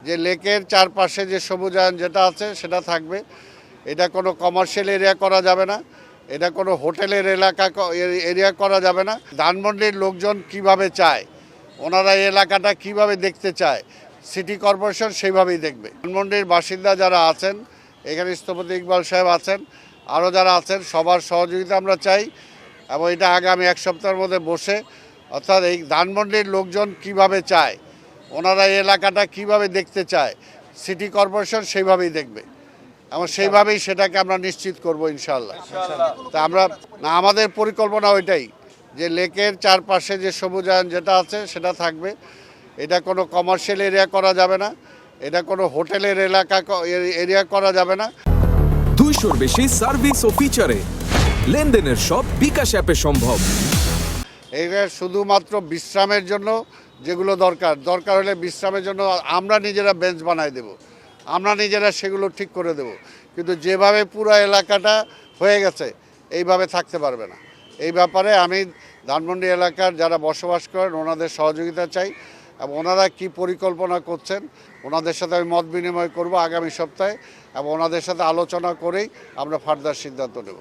যে লেকের চারপাশে যে সবুজায়ন যেটা আছে সেটা থাকবে। এটা কোনো কমার্শিয়াল এরিয়া করা যাবে না, এটা কোনো হোটেলের এরিয়া করা যাবে না। ধানমন্ডির লোকজন কিভাবে চায়, ওনারা এই এলাকাটা কিভাবে দেখতে চায়, সিটি কর্পোরেশন সেইভাবেই দেখবে। ধানমন্ডির বাসিন্দা যারা আছেন, এখানে স্থপতি ইকবাল সাহেব আছেন, আরও যারা আছেন, সবার সহযোগিতা আমরা চাই এবং এটা আগামী এক সপ্তাহের মধ্যে বসে, অর্থাৎ এই ধানমন্ডির লোকজন কিভাবে চায়, ওনারা এই এলাকাটা কিভাবে দেখতে চায়, সিটি কর্পোরেশন সেইভাবেই দেখবে এবং সেইভাবেই সেটাকে আমরা নিশ্চিত করব ইনশাআল্লাহ। তা আমরা আমাদের পরিকল্পনা ওইটাই যে লেকের চারপাশে যে সবুজায়ন যেটা আছে সেটা থাকবে। এটা কোনো কমার্শিয়াল এরিয়া করা যাবে না, এটা কোনো হোটেলের এরিয়া করা যাবে না। 200-র বেশি সার্ভিস ও ফিচারে লেনদেনের সব বিকাশ অ্যাপে সম্ভব। এটা শুধুমাত্র বিশ্রামের জন্য যেগুলো দরকার হলে বিশ্রামের জন্য আমরা নিজেরা বেঞ্চ বানাই দেব, আমরা নিজেরা সেগুলো ঠিক করে দেব। কিন্তু যেভাবে পুরো এলাকাটা হয়ে গেছে এইভাবে থাকতে পারবে না। এই ব্যাপারে আমি ধানমন্ডি এলাকার যারা বসবাস করেন ওনাদের সহযোগিতা চাই এবং ওনারা কি পরিকল্পনা করছেন ওনাদের সাথে আমি মত বিনিময় করব আগামী সপ্তাহে এবং ওনাদের সাথে আলোচনা করেই আমরা ফার্দার সিদ্ধান্ত নেব।